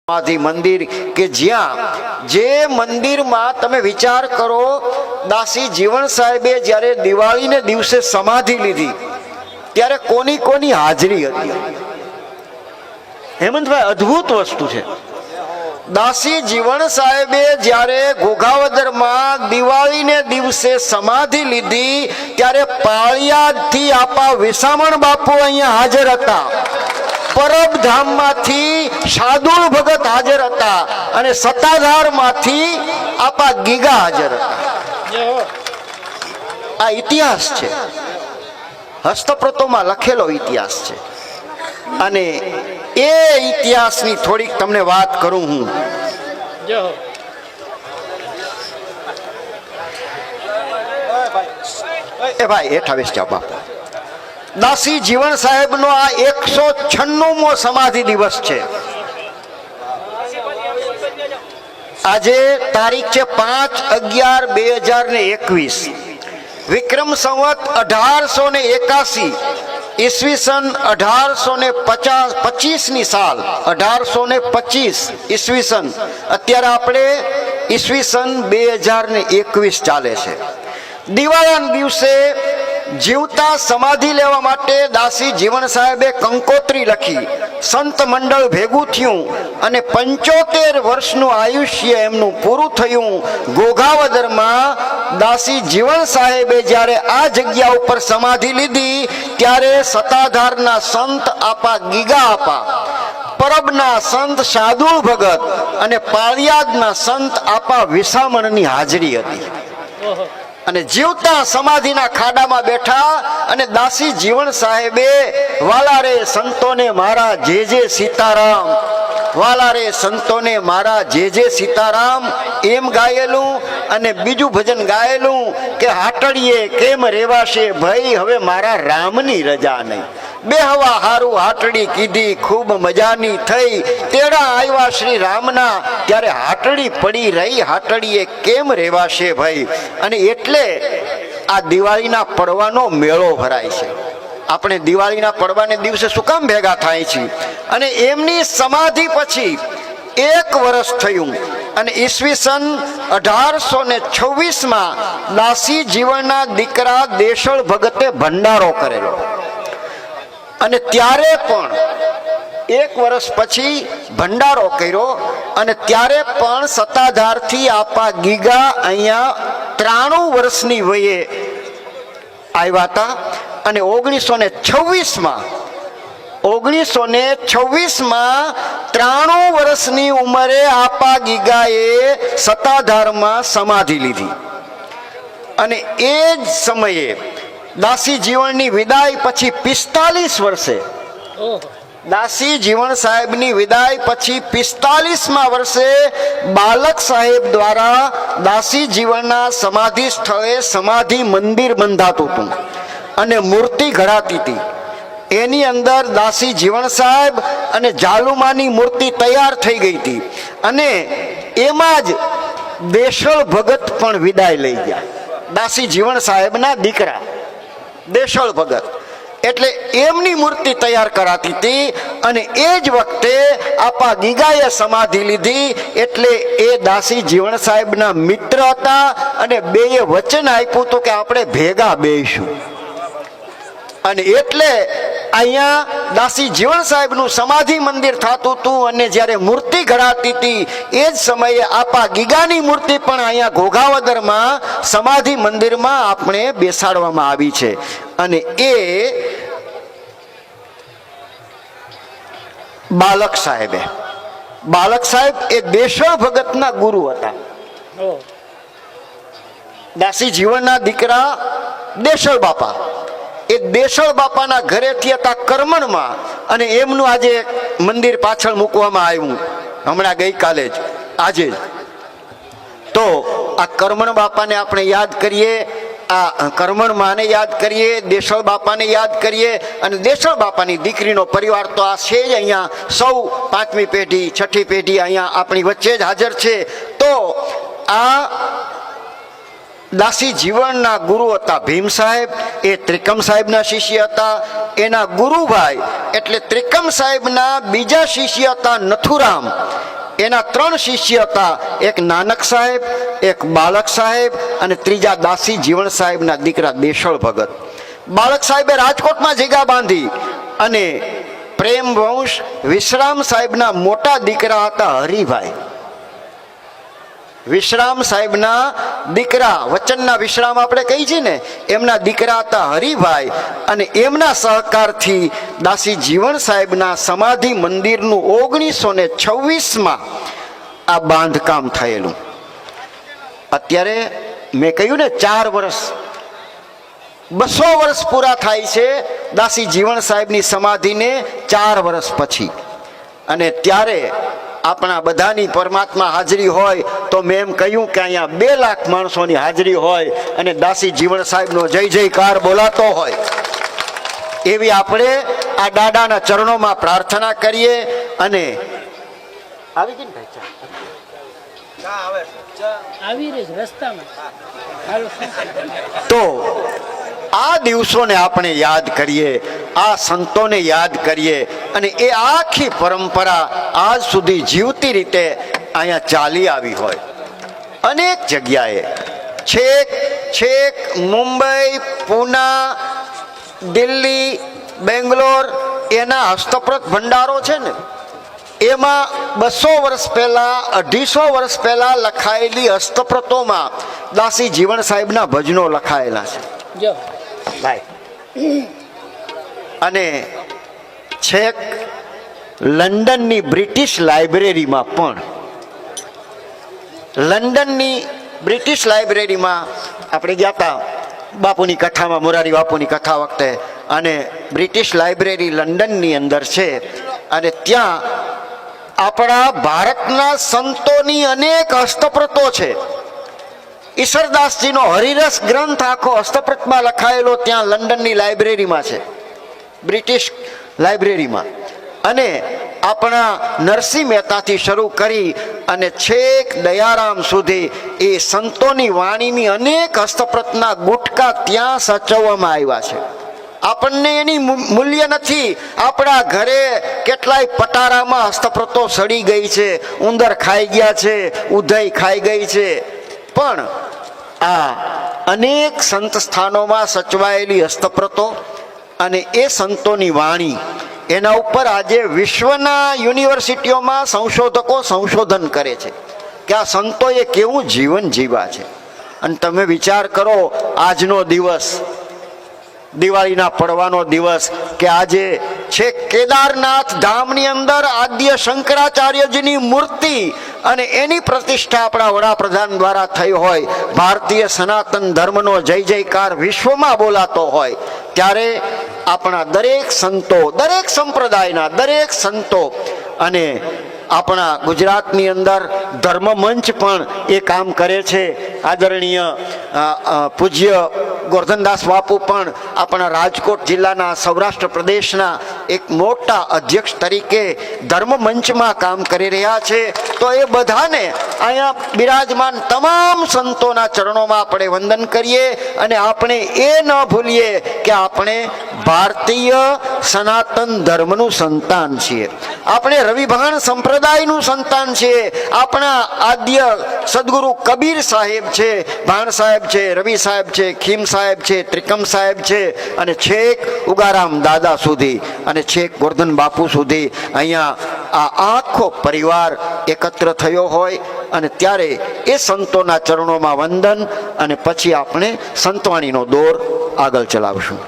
સમાધિ મંદિર કે જ્યાં જે મંદિરમાં તમે વિચાર કરો દાસી જીવણ સાહેબે જ્યારે દિવાળીને દિવસે સમાધિ લીધી ત્યારે કોની કોની હાજરી હતી? હેમંતભાઈ, અદ્ભુત વસ્તુ છે. દાસી જીવણ સાહેબે જ્યારે ઘોઘાવદરમાં દિવાળીને દિવસે સમાધિ લીધી ત્યારે પાળિયાદથી આપા વિસામણ બાપુ અહીંયા હાજર હતા. પરબધામમાંથી શાર્દુલ ભગત હાજર હતા અને સત્તાધારમાંથી આપા ગીગા હાજર હતા. આ ઇતિહાસ છે, હસ્તપ્રતોમાં લખેલો ઇતિહાસ છે. અને એ ઇતિહાસની થોડીક તમને વાત કરું હું. એ ભાઈ હેઠા બેસી જાઓ બાપા. દાસી જીવણ સાહેબનો આ 196મો સમાધિ દિવસ છે. આજે તારીખ છે 5/11/2021, વિક્રમ સંવત 1881, ઈસવીસન 1825ની સાલ, 1825 ઈસવીસન. અત્યારે આપણે ઈસવીસન 2021 ચાલે છે. દિવાળીના દિવસે જીવતા સમાધિ લેવા માટે દાસી જીવણ સાહેબે કંકોત્રી લખી. સંત મંડળ ભેગું થયું અને 75 વર્ષનું આયુષ્ય એમનું પૂરું થયું. ઘોઘાવદરમાં દાસી જીવણ સાહેબે જ્યારે આ જગ્યા ઉપર સમાધિ લીધી ત્યારે સત્તાધારના સંત આપા ગીગા આપા, પરબના સંત શાર્દુલ ભગત અને પાળિયાદના સંત આપા વિસામણની હાજરી હતી. અને જીવતા સમાધિના ખાડામાં બેઠા અને દાસી જીવણ સાહેબે વાલા રે સંતોને મારા જે જે સીતારામ, વાલા રે સંતોને મારા જે જે સીતારામ એમ ગાયેલું. અને બીજું ભજન ગાયેલું કે હાટડીએ કેમ રેવાશે ભાઈ હવે મારા રામની રજા નહીં. બેહવા હારું હાટડી કીધી ખૂબ મજાની થઈ, તેડા આવ્યા શ્રી રામના ત્યારે હાટડી પડી રહી, હાટડીએ કેમ રેવાશે ભાઈ. અને એટલે આ દિવાળીના પડવાનો મેળો ભરાય છે. આપણે દિવાળીના પડવાને દિવસે શું કામ ભેગા થાય છે? અને એમની સમાધિ પછી 1 વર્ષ થયું અને ઈસવીસન 1826માં દાસી જીવણના દીકરા દેશળ ભગતે ભંડારો કરેલો. અને ત્યારે પણ 1 વર્ષ પછી ભંડારો કર્યો અને ત્યારે પણ સત્તાધારથી આપા ગીગા અહીંયા 93 વર્ષની વયે આવ્યા હતા. અને 1926માં 93 વર્ષની ઉંમરે આપા ગીગાએ સત્તાધારમાં સમાધિ લીધી. અને એ જ સમયે દાસી જીવણની વિદાય પછી 45 વર્ષે, દાસી જીવણ સાહેબની વિદાય પછી 45મા વર્ષે બાલક સાહેબ દ્વારા દાસી જીવણના સમાધિ સ્થળે સમાધિ મંદિર બંધાતું હતું અને મૂર્તિ ઘડાતી હતી. એની અંદર દાસી જીવણ સાહેબ અને જાલુમાની મૂર્તિ તૈયાર થઈ ગઈ હતી. અને એમાં જ દેશળ ભગત પણ વિદાય લઈ ગયા, દાસી જીવણ સાહેબના દીકરા દેશળ ભગત. એટલે એમની મૂર્તિ તૈયાર કરાતી હતી. અને એ જ વખતે આપા ગીગાએ સમાધિ લીધી. એટલે એ દાસી જીવણ સાહેબના મિત્ર હતા અને બેએ વચન આપ્યું હતું કે આપણે ભેગા બેસીશું. અને એટલે અહીંયા દાસી જીવણ સાહેબનું સમાધિ મંદિર થતું હતું. અને જ્યારે મૂર્તિ ઘડાતી હતી એ જ સમયે આપા ગીગાની મૂર્તિ પણ અહીંયા ઘોઘાવદરમાં સમાધિ મંદિરમાં આપણે બેસાડવામાં આવી છે. અને એ બાલક સાહેબ એ દેશળ ભગતના ગુરુ હતા. દાસી જીવણના દીકરા દેશળ બાપા એ દેશળ બાપાના ઘરેથી હતા કરમણમાં. અને એમનું આજે મંદિર પાછળ મૂકવામાં આવ્યું હમણાં ગઈકાલે જ, આજે જ. તો આ કરમણ બાપાને આપણે યાદ કરીએ, આ કરમણ માને યાદ કરીએ, દેશળ બાપાને યાદ કરીએ. અને દેશળ બાપાની દીકરીનો પરિવાર તો આ છે જ અહીંયા. સૌ 5મી પેઢી 6ઠી પેઢી અહીંયા આપણી વચ્ચે જ હાજર છે. તો આ દાસી જીવણના ગુરુ હતા ભીમ સાહેબ, એ ત્રિકમ સાહેબના શિષ્ય હતા. એના ગુરુભાઈ એટલે ત્રિકમ સાહેબના બીજા શિષ્ય હતા નથુરામ, એના 3 શિષ્ય હતા, એક નાનક સાહેબ, એક બાળક સાહેબ અને ત્રીજા દાસી જીવણ સાહેબના દીકરા દેશળ ભગત. બાળક સાહેબે રાજકોટમાં જગ્યા બાંધી અને પ્રેમ વંશ વિશ્રામ સાહેબના મોટા દીકરા હતા હરિભાઈ. વિશ્રામ સાહેબના દીકરા, વચનના વિશ્રામ આપણે કહી છીએ ને, એમના દીકરા હતા હરિભાઈ અને એમના સહકારથી દાસી જીવણ સાહેબના સમાધિ મંદિરનું 1926માં આ બાંધકામ થયેલું. અત્યારે મેં કહ્યું ને 4 વર્ષ, 200 વર્ષ પૂરા થાય છે દાસી જીવણ સાહેબની સમાધિને 4 વર્ષ પછી. અને ત્યારે આપણા બધાની પરમાત્મા હાજરી હોય તો મેં એમ કહ્યું કે અહીંયા 2 લાખ માણસોની હાજરી હોય અને દાસી જીવણ સાહેબનો જય જયકાર બોલાતો હોય. એવી આપણે આ દાદાના ચરણોમાં પ્રાર્થના કરીએ. અને આવી ગઈ ને તો આ દિવસોને આપણે યાદ કરીએ, આ સંતોને યાદ કરીએ અને એ આખી પરંપરા આજ સુધી જીવતી રીતે અહીંયા ચાલી આવી હોય. અનેક જગ્યાએ છેક છેક મુંબઈ, પૂના, દિલ્હી, બેંગ્લોર એના હસ્તપ્રત ભંડારો છે ને, એમાં 200 વર્ષ પહેલા, 250 વર્ષ પહેલા લખાયેલી હસ્તપ્રતોમાં દાસી જીવણ સાહેબના ભજનો લખાયેલા છે ભાઈ. અને છેક લંડનની બ્રિટિશ લાઇબ્રેરીમાં પણ, લંડનની બ્રિટિશ લાઇબ્રેરીમાં આપણે ગયા હતા બાપુની કથામાં, મોરારી બાપુની કથા વખતે, અને બ્રિટિશ લાઇબ્રેરી લંડનની અંદર છે અને ત્યાં આપણા ભારતના સંતોની અનેક હસ્તપ્રતો છે. ઈશ્વરદાસજીનો હરિરસ ગ્રંથ આખો હસ્તપ્રતમાં લખાયેલો ત્યાં લંડનની લાઇબ્રેરીમાં છે, બ્રિટિશ લાઇબ્રેરીમાં. અને આપણા નરસિંહ મહેતાથી શરૂ કરી અને છેક દયારામ સુધી એ સંતોની વાણીની અનેક હસ્તપ્રતના ગુટકા ત્યાં સાચવવામાં આવ્યા છે. આપણને એની મૂલ્ય નથી. આપણા ઘરે કેટલાય પટારામાં હસ્તપ્રતો સડી ગઈ છે, ઉંદર ખાઈ ગયા છે, ઉધઈ ખાઈ ગઈ છે, પણ આ અનેક સંત સ્થાનોમાં સચવાયેલી હસ્તપ્રતો અને એ સંતોની વાણી, એના ઉપર આજે વિશ્વના યુનિવર્સિટીઓમાં સંશોધકો સંશોધન કરે છે કે આ સંતોએ કેવું જીવન જીવ્યા છે. અને તમે વિચાર કરો, આજનો દિવસ, દિવાળીના પડવાનો દિવસ, કે આજે છે કેદારનાથ ધામની અંદર આદ્ય શંકરાચાર્યજીની મૂર્તિ અને એની પ્રતિષ્ઠા આપણા વડાપ્રધાન દ્વારા થઈ હોય, ભારતીય સનાતન ધર્મનો જય જયકાર વિશ્વમાં બોલાતો હોય, ત્યારે આપણા દરેક સંતો, દરેક સંપ્રદાયના દરેક સંતો અને આપણા ગુજરાતની અંદર ધર્મ મંચ પણ એ કામ કરે છે. આદરણીય પૂજ્ય ગોરધનદાસ બાપુ પણ આપણા રાજકોટ જિલ્લાના, સૌરાષ્ટ્ર પ્રદેશના એક મોટા અધ્યક્ષ તરીકે ધર્મ મંચમાં કામ કરી રહ્યા છે. તો એ બધાને અહીંયા બિરાજમાન તમામ સંતોના ચરણોમાં આપણે વંદન કરીએ અને આપણે એ ન ભૂલીએ કે આપણે ભારતીય સનાતન ધર્મનું સંતાન છીએ, આપણે રવિભાણ સંપ્રદાયનું સંતાન છીએ. આપણા આદ્ય સદગુરુ કબીર સાહેબ છે, ભાણ સાહેબ છે, રવિ સાહેબ છે, ખીમ સાહેબ છે, ત્રિકમ સાહેબ છે, અને છેક ઉગારામ દાદા સુધી અને છેક ગોરધન બાપુ સુધી અહીંયા આ આખો પરિવાર એકત્ર થયો હોય. અને ત્યારે એ સંતોના ચરણોમાં વંદન અને પછી આપણે સંતવાણીનો દોર આગળ ચલાવશું.